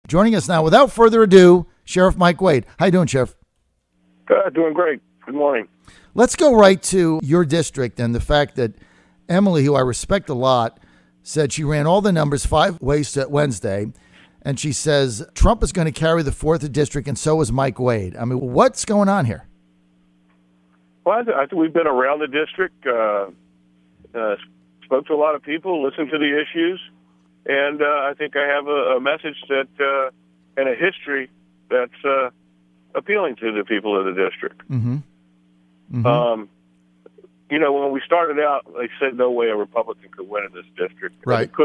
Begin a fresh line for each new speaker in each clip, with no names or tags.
Joining us now, without further ado, Sheriff Mike Wade. How you doing, Sheriff?
Doing great. Good morning.
Let's go right to your district and the fact that Emily, who I respect a lot, said she ran all the numbers 5 ways to Wednesday, and she says Trump is going to carry the 4th district, and so is Mike Wade. I mean, what's going on here?
Well, I think we've been around the district, spoke to a lot of people, listened to the issues, and I think I have a message that and a history that's appealing to the people of the district.
Mm-hmm. Mm-hmm.
When we started out, they said no way a Republican could win in this district.
Right.
The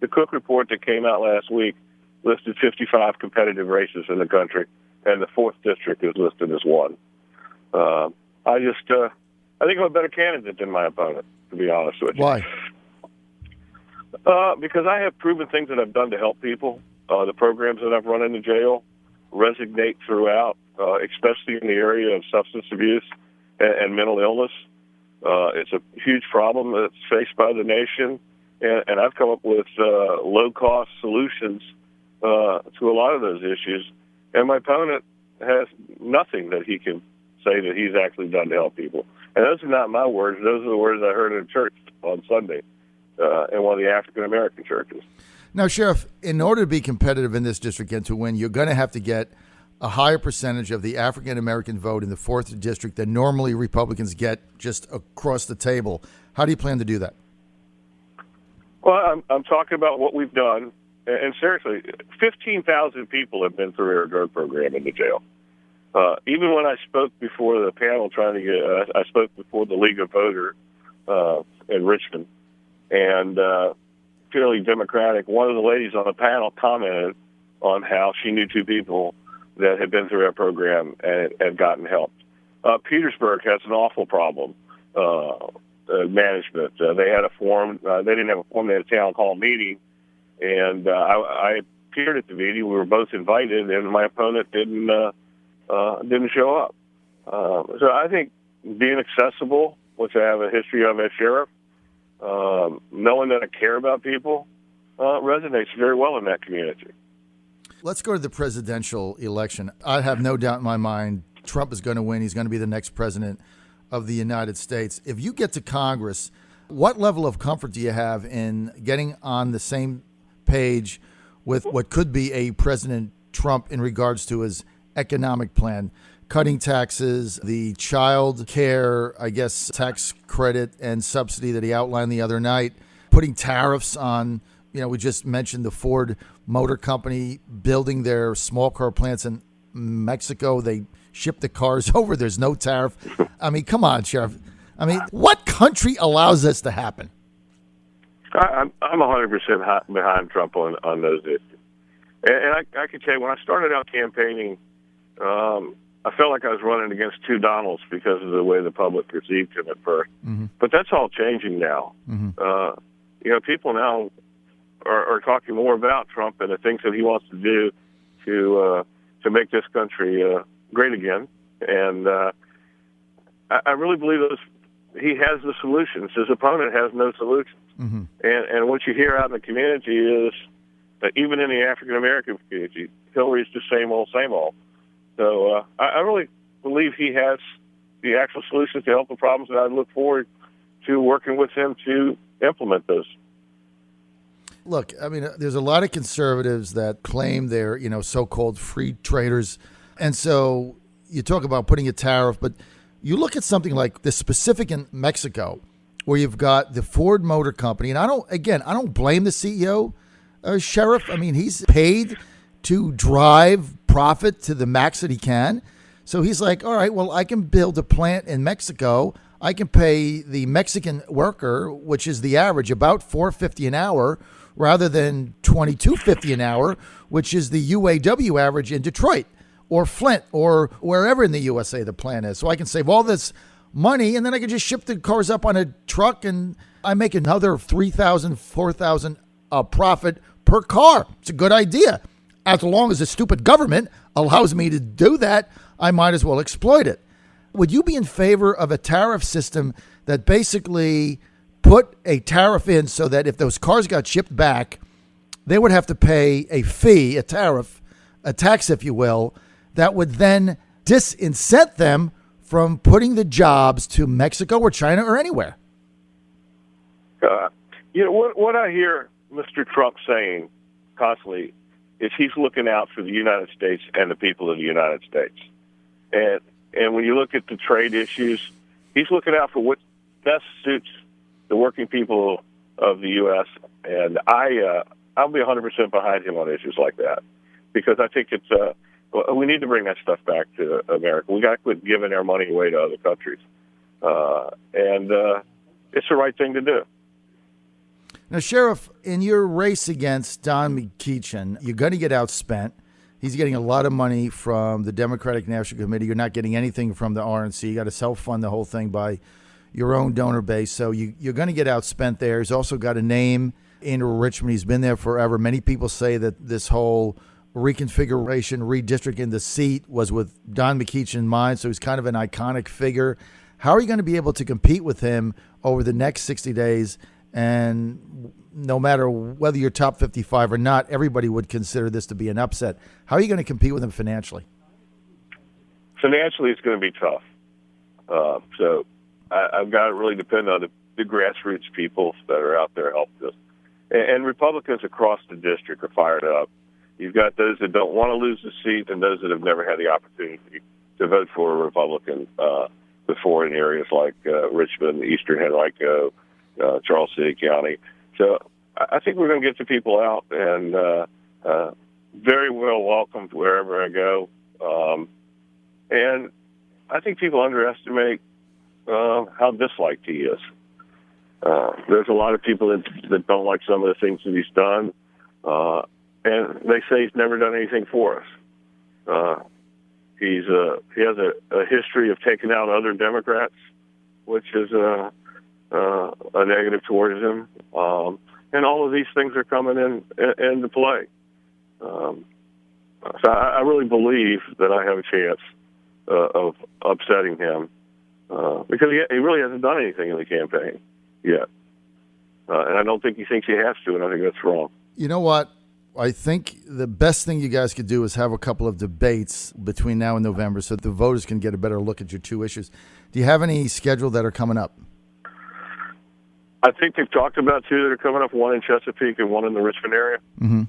Cook report that came out last week listed 55 competitive races in the country, and the 4th district is listed as one. I think I'm a better candidate than my opponent, to be honest with you.
Why?
Because I have proven things that I've done to help people. The programs that I've run in the jail resonate throughout, especially in the area of substance abuse and mental illness. It's a huge problem that's faced by the nation, and I've come up with low-cost solutions to a lot of those issues. And my opponent has nothing that he can say that he's actually done to help people. And those are not my words. Those are the words I heard in church on Sunday in one of the African-American churches.
Now, Sheriff, in order to be competitive in this district and to win, you're going to have to get a higher percentage of the African-American vote in the 4th district than normally Republicans get just across the table. How do you plan to do that?
Well, I'm talking about what we've done. And seriously, 15,000 people have been through our drug program in the jail. Even when I spoke before the panel I spoke before the League of Voters in Richmond, and fairly Democratic, one of the ladies on the panel commented on how she knew 2 people that had been through our program and had gotten help. Petersburg has an awful problem, management. They had a forum. They didn't have a forum. They had a town hall meeting, and I appeared at the meeting. We were both invited, and my opponent didn't show up. So I think being accessible, which I have a history of as sheriff, knowing that I care about people, resonates very well in that community.
Let's go to the presidential election. I have no doubt in my mind Trump is going to win. He's going to be the next president of the United States. If you get to Congress, what level of comfort do you have in getting on the same page with what could be a President Trump in regards to his economic plan, cutting taxes, the child care, tax credit and subsidy that he outlined the other night, putting tariffs on, we just mentioned the Ford Motor Company building their small car plants in Mexico. They ship the cars over. There's no tariff. I mean, come on, Sheriff. I mean, what country allows this to happen?
I'm 100% behind Trump on those issues. And I can tell you, when I started out campaigning, I felt like I was running against 2 Donalds because of the way the public perceived him at first. Mm-hmm. But that's all changing now. Mm-hmm. People now are talking more about Trump and the things that he wants to do to make this country great again. And I really believe he has the solutions. His opponent has no solutions. Mm-hmm. And what you hear out in the community is that even in the African-American community, Hillary's the same old, same old. So I really believe he has the actual solutions to help the problems, and I look forward to working with him to implement those.
Look, I mean, there's a lot of conservatives that claim they're, so-called free traders. And so you talk about putting a tariff, but you look at something like the specific in Mexico, where you've got the Ford Motor Company. And I don't blame the CEO, Sheriff. I mean, he's paid to drive profit to the max that he can. So he's like, all right, well, I can build a plant in Mexico. I can pay the Mexican worker, which is the average, about $4.50 an hour, rather than $22.50 an hour, which is the UAW average in Detroit or Flint or wherever in the USA the plant is. So I can save all this money, and then I can just ship the cars up on a truck, and I make another $3,000, $4,000 profit per car. It's a good idea. As long as the stupid government allows me to do that, I might as well exploit it. Would you be in favor of a tariff system that basically put a tariff in so that if those cars got shipped back, they would have to pay a fee, a tariff, a tax, if you will, that would then disincent them from putting the jobs to Mexico or China or anywhere.
What I hear Mr. Trump saying constantly is he's looking out for the United States and the people of the United States. And when you look at the trade issues, he's looking out for what best suits the working people of the U.S. And I'll be 100% behind him on issues like that, because I think we need to bring that stuff back to America. We got to quit giving our money away to other countries, and it's the right thing to do.
Now, Sheriff, in your race against Don McEachin, you're going to get outspent. He's getting a lot of money from the Democratic National Committee. You're not getting anything from the RNC. You got to self-fund the whole thing by your own donor base. So you're going to get outspent there. He's also got a name in Richmond. He's been there forever. Many people say that this whole reconfiguration, redistricting the seat was with Don McEachin in mind. So he's kind of an iconic figure. How are you going to be able to compete with him over the next 60 days? And no matter whether you're top 55 or not, everybody would consider this to be an upset. How are you going to compete with him financially?
Financially, it's going to be tough. So I've got to really depend on the grassroots people that are out there helping us. And Republicans across the district are fired up. You've got those that don't want to lose the seat and those that have never had the opportunity to vote for a Republican before in areas like Richmond, Eastern Henrico, Charles City County. So I think we're going to get the people out and very well welcomed wherever I go. And I think people underestimate how disliked he is. There's a lot of people that don't like some of the things that he's done, and they say he's never done anything for us. He has a history of taking out other Democrats, which is a negative towards him, and all of these things are coming into play. So I really believe that I have a chance of upsetting him because he really hasn't done anything in the campaign yet, and I don't think he thinks he has to, and I think that's wrong.
You know what? I think the best thing you guys could do is have a couple of debates between now and November so the voters can get a better look at your two issues. Do you have any scheduled that are coming up?
I think they've talked about two that are coming up, one in Chesapeake and one in the Richmond area.
Mm-hmm.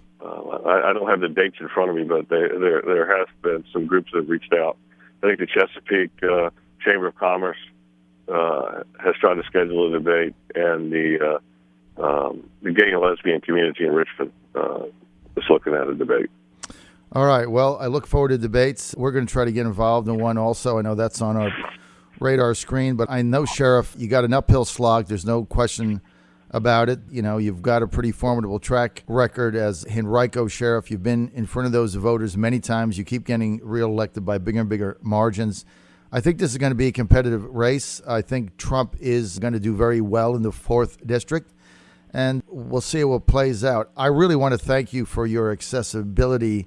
I don't have the dates in front of me, but there has been some groups that have reached out. I think the Chesapeake Chamber of Commerce has tried to schedule a debate, and the gay and lesbian community in Richmond is looking at a debate.
All right. Well, I look forward to debates. We're going to try to get involved in one also. I know that's on our radar screen, but I know, Sheriff, you got an uphill slog. There's no question about it. You know, you've got a pretty formidable track record as Henrico Sheriff. You've been in front of those voters many times. You keep getting reelected by bigger and bigger margins. I think this is going to be a competitive race. I think Trump is going to do very well in the 4th district, and we'll see what plays out. I really want to thank you for your accessibility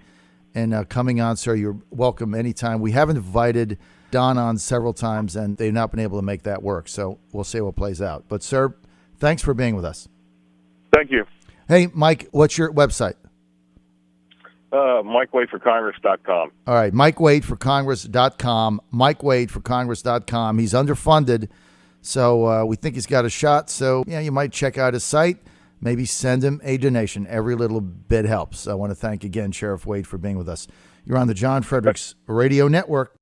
and coming on, sir. You're welcome anytime. We have invited Don on several times, and they've not been able to make that work. So we'll see what plays out. But, sir, thanks for being with us.
Thank you.
Hey, Mike, what's your website?
MikeWadeForCongress.com.
All right, MikeWadeForCongress.com. MikeWadeForCongress.com. He's underfunded, so we think he's got a shot. So, yeah, you might check out his site. Maybe send him a donation. Every little bit helps. I want to thank again Sheriff Wade for being with us. You're on the John Fredericks Radio Network.